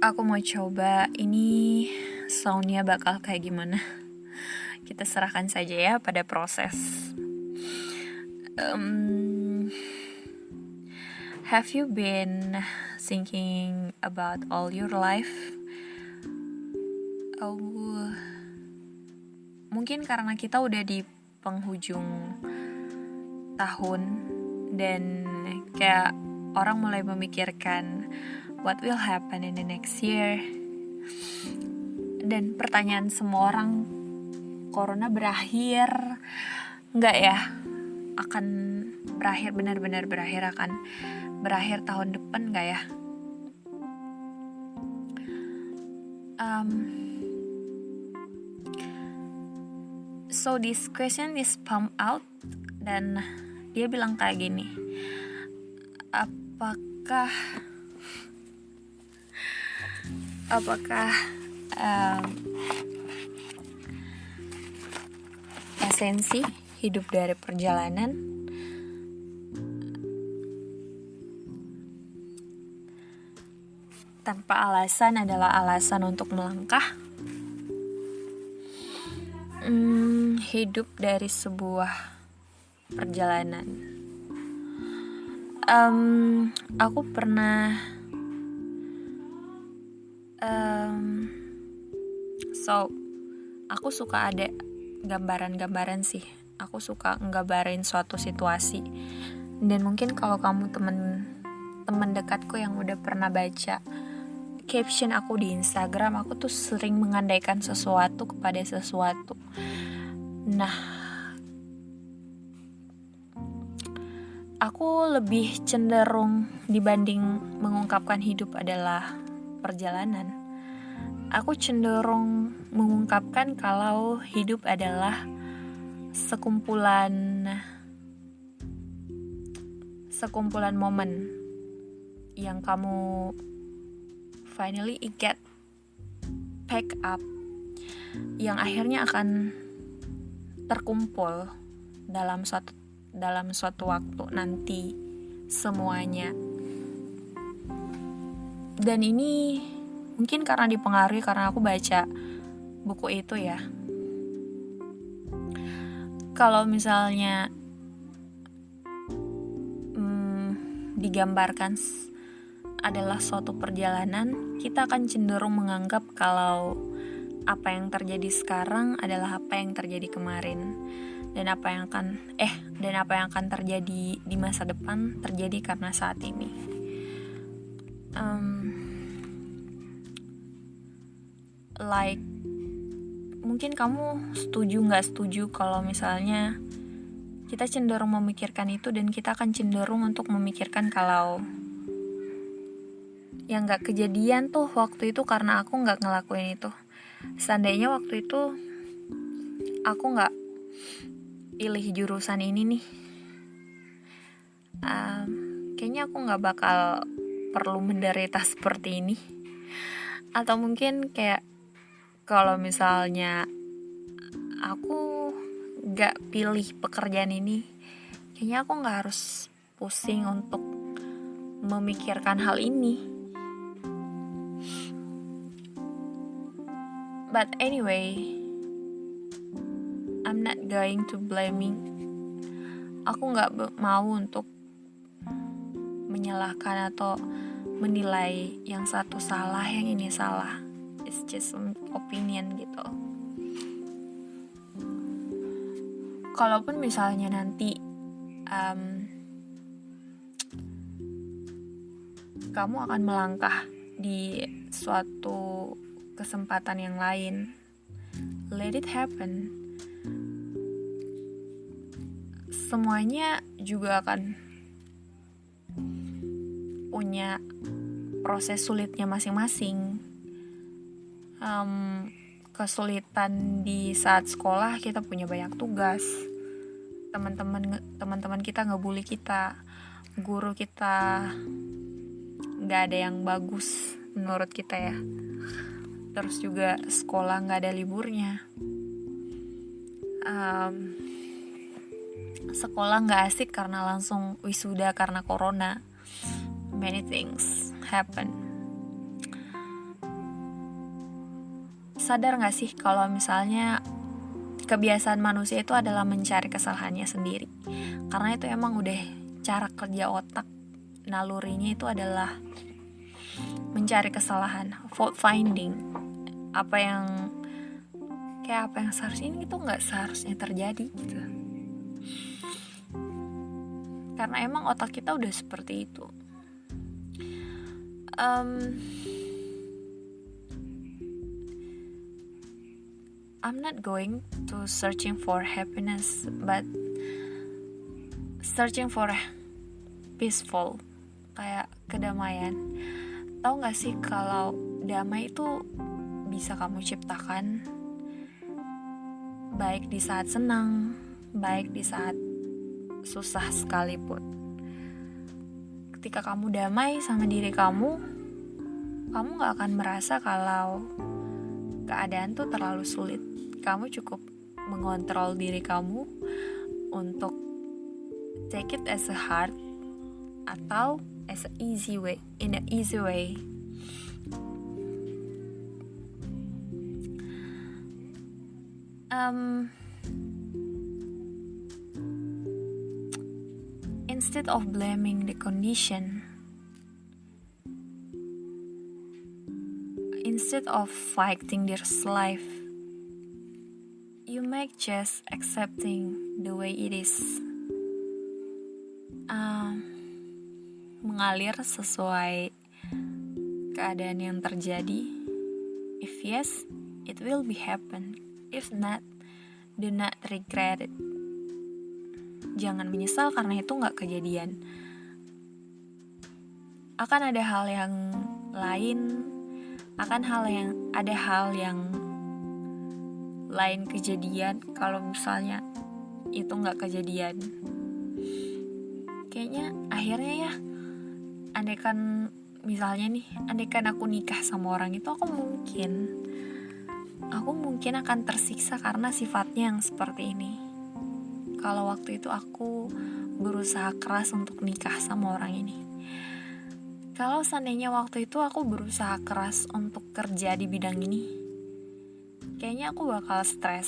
Aku mau coba ini soundnya bakal kayak gimana. Kita serahkan saja ya pada proses. Have you been thinking about all your life? Mungkin karena kita udah di penghujung tahun dan kayak orang mulai memikirkan what will happen in the next year. Dan pertanyaan semua orang, corona berakhir nggak ya? Akan berakhir, benar-benar berakhir, akan berakhir tahun depan nggak ya? So this question is pumped out dan dia bilang kayak gini, apakah esensi hidup dari perjalanan tanpa alasan adalah alasan untuk melangkah? Hidup dari sebuah perjalanan. Aku pernah aku suka ada gambaran-gambaran sih. Aku suka nggambarin suatu situasi. Dan mungkin kalau kamu teman dekatku yang udah pernah baca caption aku di Instagram, aku tuh sering mengandaikan sesuatu kepada sesuatu. Nah, aku lebih cenderung dibanding mengungkapkan hidup adalah perjalanan. Aku cenderung mengungkapkan kalau hidup adalah sekumpulan momen yang kamu finally get pack up, yang akhirnya akan terkumpul dalam suatu waktu nanti semuanya. Dan ini mungkin karena dipengaruhi karena aku baca buku itu ya. Kalau misalnya digambarkan adalah suatu perjalanan, kita akan cenderung menganggap kalau apa yang terjadi sekarang adalah apa yang terjadi kemarin, dan apa yang akan terjadi di masa depan terjadi karena saat ini. Mungkin kamu nggak setuju kalau misalnya kita cenderung memikirkan itu, dan kita akan cenderung untuk memikirkan kalau yang nggak kejadian tuh waktu itu karena aku nggak ngelakuin itu. Seandainya waktu itu aku nggak pilih jurusan ini nih, kayaknya aku nggak bakal perlu menderita seperti ini. Atau mungkin kayak kalau misalnya aku nggak pilih pekerjaan ini, kayaknya aku nggak harus pusing untuk memikirkan hal ini. But anyway, I'm not going to blaming. Aku nggak mau untuk menyalahkan atau menilai yang satu salah, yang ini salah. It's just an opinion gitu. Kalaupun misalnya nanti kamu akan melangkah di suatu kesempatan yang lain, let it happen. Semuanya juga akan punya proses sulitnya masing-masing. Kesulitan di saat sekolah, kita punya banyak tugas, teman-teman kita ngebully kita, guru kita nggak ada yang bagus menurut kita ya. Terus juga sekolah nggak ada liburnya, sekolah nggak asik karena langsung wisuda karena corona. Many things happen. sadar gak sih kalau misalnya kebiasaan manusia itu adalah mencari kesalahannya sendiri. Karena itu emang udah cara kerja otak, nalurinya itu adalah mencari kesalahan, fault finding. Apa yang seharusnya ini itu gak seharusnya terjadi gitu. Karena emang otak kita udah seperti itu. I'm not going to searching for happiness, but searching for peaceful, kayak kedamaian. Tahu gak sih kalau damai itu bisa kamu ciptakan, baik di saat senang, baik di saat susah sekalipun. Ketika kamu damai sama diri kamu gak akan merasa kalau keadaan tuh terlalu sulit. Kamu cukup mengontrol diri kamu untuk take it as a hard atau as a easy way, in a easy way. Instead of blaming the condition, instead of fighting this life, you make just accepting the way it is. Mengalir sesuai keadaan yang terjadi. If yes, it will be happen. If not, do not regret it. Jangan menyesal karena itu gak kejadian. Akan ada hal yang lain, ada hal yang lain kejadian kalau misalnya itu gak kejadian. Kayaknya akhirnya ya, andaikan aku nikah sama orang itu, aku mungkin akan tersiksa karena sifatnya yang seperti ini. Kalau waktu itu aku berusaha keras untuk nikah sama orang ini. Kalau seandainya waktu itu aku berusaha keras untuk kerja di bidang ini, kayaknya aku bakal stres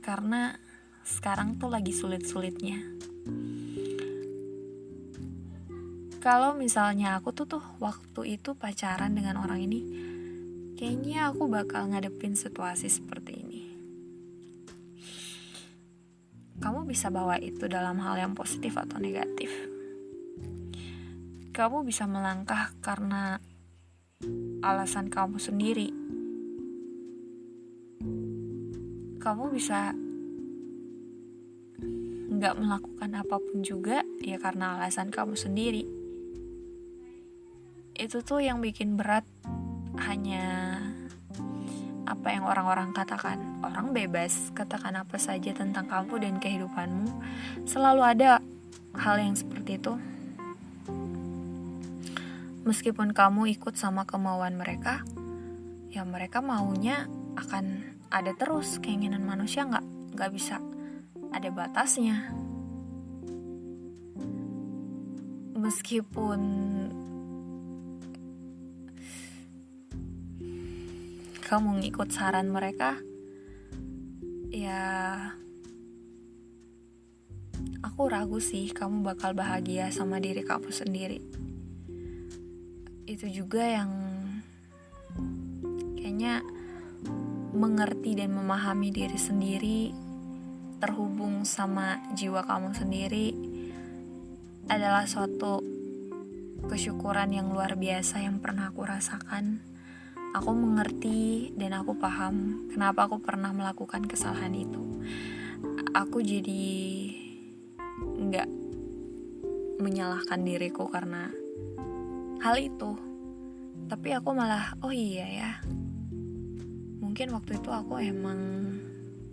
karena sekarang tuh lagi sulit-sulitnya. Kalau misalnya aku tuh waktu itu pacaran dengan orang ini, kayaknya aku bakal ngadepin situasi seperti ini. Kamu bisa bawa itu dalam hal yang positif atau negatif. Kamu bisa melangkah karena alasan kamu sendiri. Kamu bisa gak melakukan apapun juga ya karena alasan kamu sendiri. Itu tuh yang bikin berat, hanya apa yang orang-orang katakan. Orang bebas katakan apa saja tentang kamu dan kehidupanmu. Selalu ada hal yang seperti itu. Meskipun kamu ikut sama kemauan mereka, ya mereka maunya akan ada terus. Keinginan manusia gak bisa ada batasnya. Meskipun kamu ngikut saran mereka, ya aku ragu sih kamu bakal bahagia sama diri kamu sendiri. Itu juga yang kayaknya mengerti dan memahami diri sendiri, terhubung sama jiwa kamu sendiri, adalah suatu kesyukuran yang luar biasa yang pernah aku rasakan. Aku mengerti dan aku paham kenapa aku pernah melakukan kesalahan itu. Aku jadi gak menyalahkan diriku karena hal itu, tapi aku malah, oh iya ya, mungkin waktu itu aku emang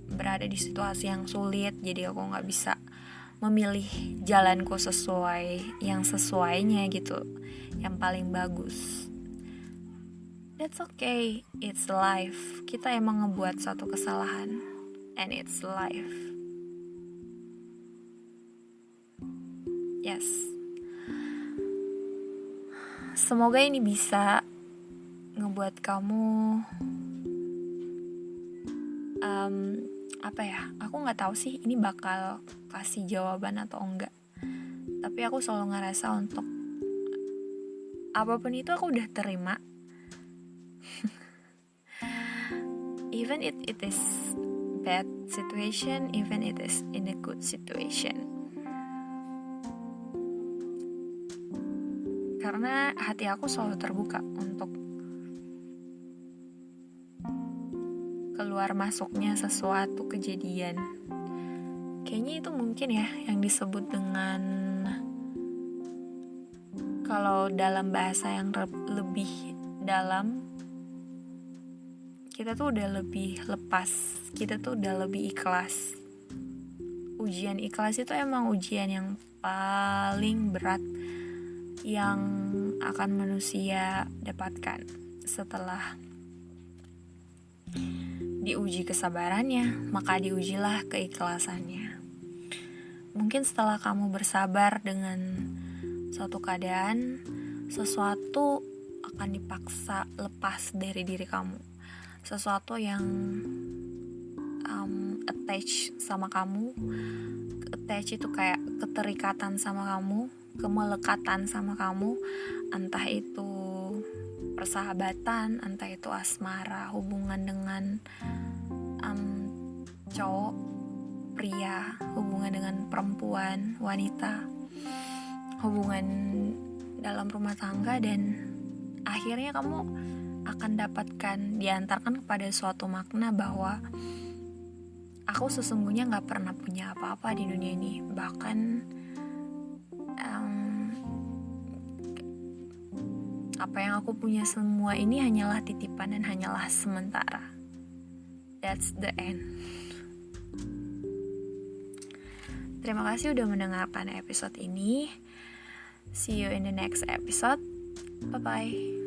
berada di situasi yang sulit, jadi aku gak bisa memilih jalanku yang sesuainya gitu, yang paling bagus. That's okay, it's life. Kita emang ngebuat suatu kesalahan, and it's life. Yes. Semoga ini bisa ngebuat kamu apa ya, aku nggak tahu sih ini bakal kasih jawaban atau enggak, tapi aku selalu ngerasa untuk apapun itu aku udah terima, even it is bad situation, even it is in a good situation. Karena hati aku selalu terbuka untuk keluar masuknya sesuatu kejadian. Kayaknya itu mungkin ya yang disebut dengan, kalau dalam bahasa yang lebih dalam, kita tuh udah lebih lepas, kita tuh udah lebih ikhlas. Ujian ikhlas itu emang ujian yang paling berat yang akan manusia dapatkan setelah diuji kesabarannya, maka diujilah keikhlasannya. Mungkin setelah kamu bersabar dengan suatu keadaan, sesuatu akan dipaksa lepas dari diri kamu. Sesuatu yang attach sama kamu. Attach itu kayak keterikatan sama kamu, kemelekatan sama kamu, entah itu persahabatan, entah itu asmara, hubungan dengan cowok, pria, hubungan dengan perempuan, wanita, hubungan dalam rumah tangga, dan akhirnya kamu akan dapatkan, diantarkan kepada suatu makna bahwa aku sesungguhnya gak pernah punya apa-apa di dunia ini. Bahkan apa yang aku punya semua ini hanyalah titipan dan hanyalah sementara. That's the end. Terima kasih udah mendengarkan episode ini. See you in the next episode. Bye-bye.